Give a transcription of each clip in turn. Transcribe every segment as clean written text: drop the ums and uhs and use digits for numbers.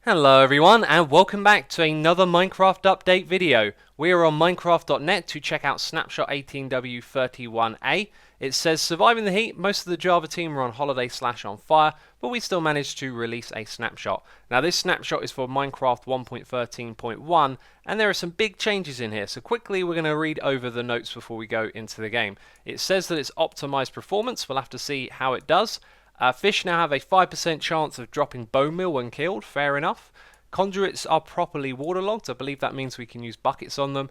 Hello everyone and welcome back to another Minecraft update video. We are on Minecraft.net to check out Snapshot 18w31a. It says surviving the heat, most of the Java team are on holiday / on fire, but we still managed to release a snapshot. Now this snapshot is for Minecraft 1.13.1 and there are some big changes in here, so quickly we're going to read over the notes before we go into the game. It says that it's optimized performance, we'll have to see how it does. Fish now have a 5% chance of dropping bone meal when killed, fair enough. Conduits are properly waterlogged, I believe that means we can use buckets on them.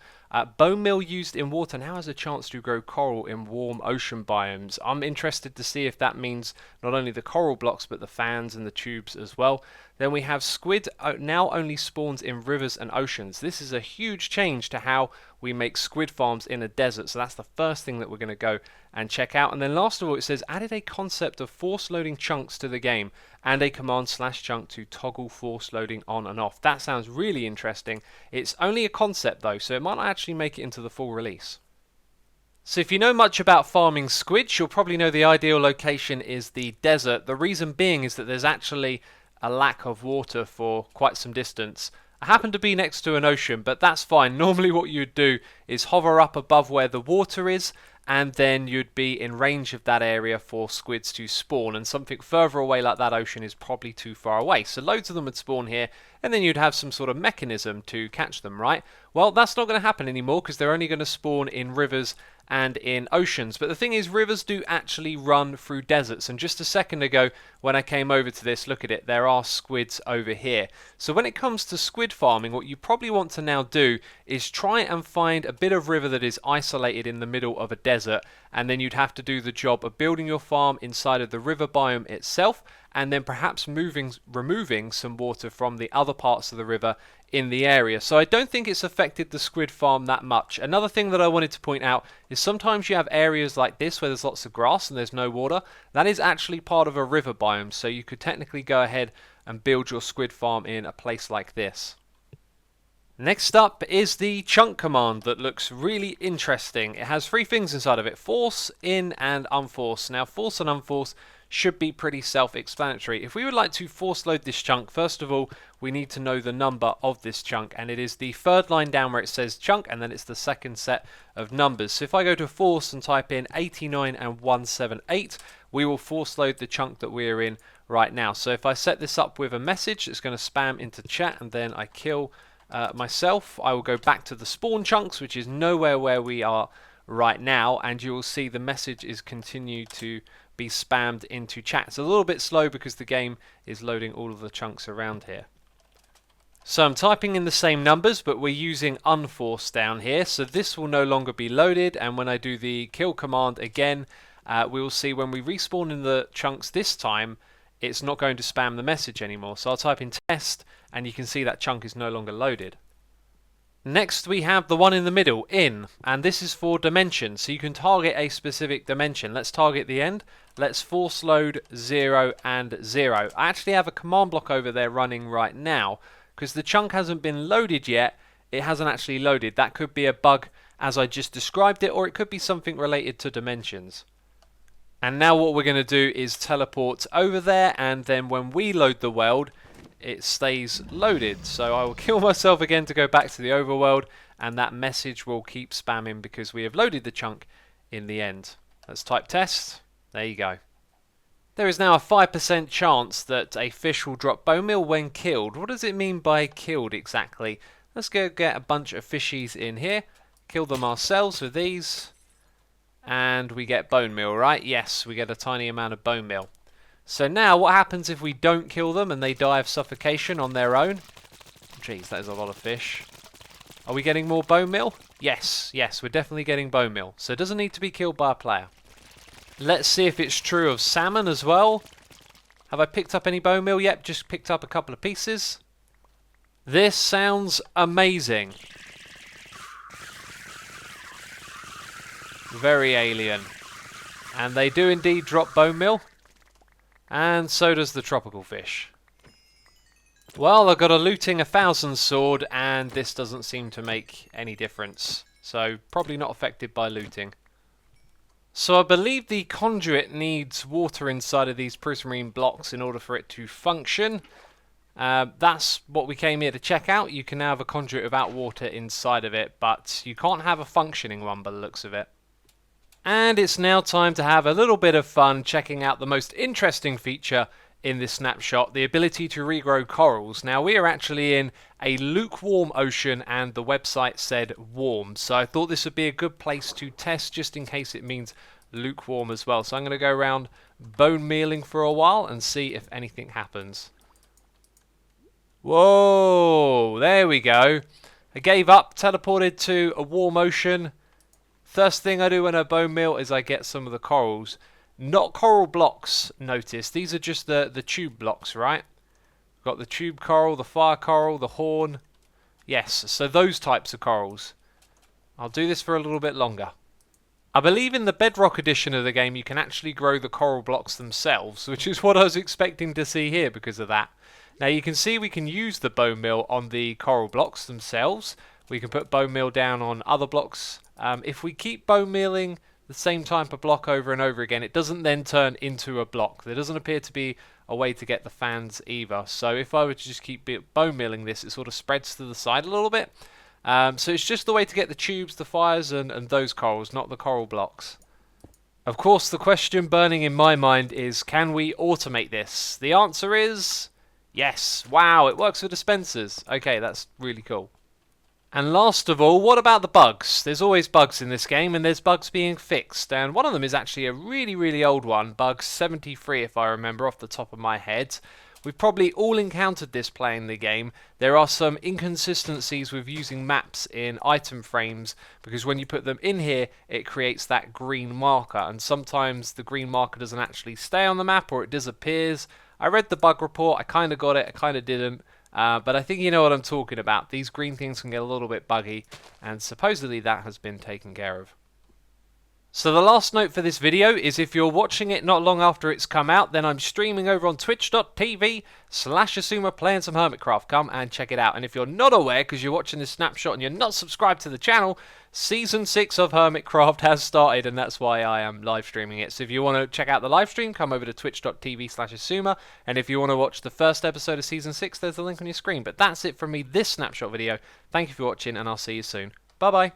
Bone meal used in water now has a chance to grow coral in warm ocean biomes. I'm interested to see if that means not only the coral blocks but the fans and the tubes as well. Then we have squid now only spawns in rivers and oceans. This is a huge change to how we make squid farms in a desert, so that's the first thing that we're going to go and check out. And then last of all it says added a concept of force loading chunks to the game and a command /chunk to toggle force loading on and off. That sounds really interesting. It's only a concept though, so it might not actually make it into the full release. So if you know much about farming squid, you'll probably know the ideal location is the desert. The reason being is that there's actually a lack of water for quite some distance. I happen to be next to an ocean, but that's fine. Normally what you'd do is hover up above where the water is, and then you'd be in range of that area for squids to spawn, and something further away like that ocean is probably too far away. So loads of them would spawn here, and then you'd have some sort of mechanism to catch them, right? Well, that's not going to happen anymore because they're only going to spawn in rivers and in oceans. But the thing is, rivers do actually run through deserts, and just a second ago when I came over to this, look at it, there are squids over here. So when it comes to squid farming, what you probably want to now do is try and find a bit of river that is isolated in the middle of a desert, and then you'd have to do the job of building your farm inside of the river biome itself, and then perhaps removing some water from the other parts of the river in the area. So I don't think it's affected the squid farm that much. Another thing that I wanted to point out is sometimes you have areas like this where there's lots of grass and there's no water. That is actually part of a river biome, so you could technically go ahead and build your squid farm in a place like this. Next up is the chunk command that looks really interesting. It has three things inside of it: force, in, and unforce. Now force and unforce should be pretty self-explanatory. If we would like to force load this chunk, first of all we need to know the number of this chunk, and it is the third line down where it says chunk, and then it's the second set of numbers. So if I go to force and type in 89 and 178, we will force load the chunk that we're in right now. So if I set this up with a message, it's going to spam into chat, and then I kill myself, I will go back to the spawn chunks, which is nowhere where we are right now, and you will see the message is continued to be spammed into chat. It's a little bit slow because the game is loading all of the chunks around here. So I'm typing in the same numbers, but we're using unforce down here, so this will no longer be loaded, and when I do the kill command again, we will see when we respawn in the chunks this time, it's not going to spam the message anymore. So I'll type in test, and you can see that chunk is no longer loaded. Next we have the one in the middle, in, and this is for dimension, so you can target a specific dimension. Let's target the end. Let's force load 0 and 0. I actually have a command block over there running right now because the chunk hasn't been loaded yet. It hasn't actually loaded. That could be a bug as I just described it, or it could be something related to dimensions. And now what we're going to do is teleport over there, and then when we load the world, it stays loaded. So I will kill myself again to go back to the overworld, and that message will keep spamming because we have loaded the chunk in the end. Let's type test. There you go. There is now a 5% chance that a fish will drop bone meal when killed. What does it mean by killed exactly? Let's go get a bunch of fishies in here, kill them ourselves with these, and we get bone meal, right? Yes, we get a tiny amount of bone meal. So now what happens if we don't kill them and they die of suffocation on their own? Jeez, that is a lot of fish. Are we getting more bone meal? Yes, we're definitely getting bone meal. So it doesn't need to be killed by a player. Let's see if it's true of salmon as well. Have I picked up any bone meal? Yep, just picked up a couple of pieces. This sounds amazing. Very alien. And they do indeed drop bone meal. And so does the tropical fish. Well, I've got a looting 1,000 sword, and this doesn't seem to make any difference. So probably not affected by looting. So I believe the conduit needs water inside of these prismarine blocks in order for it to function. That's what we came here to check out. You can now have a conduit without water inside of it, but you can't have a functioning one by the looks of it. And it's now time to have a little bit of fun checking out the most interesting feature in this snapshot, the ability to regrow corals. Now, we are actually in a lukewarm ocean and the website said warm, so I thought this would be a good place to test just in case it means lukewarm as well. So I'm going to go around bone mealing for a while and see if anything happens. Whoa, there we go. I gave up, teleported to a warm ocean. First thing I do when I bone meal is I get some of the corals. Not coral blocks, notice. These are just the tube blocks, right? Got the tube coral, the fire coral, the horn. Yes, so those types of corals. I'll do this for a little bit longer. I believe in the Bedrock edition of the game you can actually grow the coral blocks themselves, which is what I was expecting to see here because of that. Now you can see we can use the bone meal on the coral blocks themselves. We can put bone meal down on other blocks. If we keep bone mealing the same type of block over and over again, it doesn't then turn into a block. There doesn't appear to be a way to get the fans either. So if I were to just keep bone mealing this, it sort of spreads to the side a little bit. So it's just the way to get the tubes, the fires, and those corals, not the coral blocks. Of course, the question burning in my mind is, can we automate this? The answer is yes. Wow, it works with dispensers. Okay, that's really cool. And last of all, what about the bugs? There's always bugs in this game, and there's bugs being fixed. And one of them is actually a really, really old one, bug 73 if I remember off the top of my head. We've probably all encountered this playing the game. There are some inconsistencies with using maps in item frames, because when you put them in here, it creates that green marker. And sometimes the green marker doesn't actually stay on the map, or it disappears. I read the bug report, I kind of got it, I kind of didn't. But I think you know what I'm talking about. These green things can get a little bit buggy, and supposedly that has been taken care of. So the last note for this video is if you're watching it not long after it's come out, then I'm streaming over on twitch.tv/xisumavoid playing some Hermitcraft. Come and check it out. And if you're not aware, because you're watching this snapshot and you're not subscribed to the channel, Season 6 of Hermitcraft has started, and that's why I am live streaming it. So if you want to check out the live stream, come over to twitch.tv/xisuma. And if you want to watch the first episode of Season 6, there's a link on your screen. But that's it from me, this snapshot video. Thank you for watching, and I'll see you soon. Bye-bye.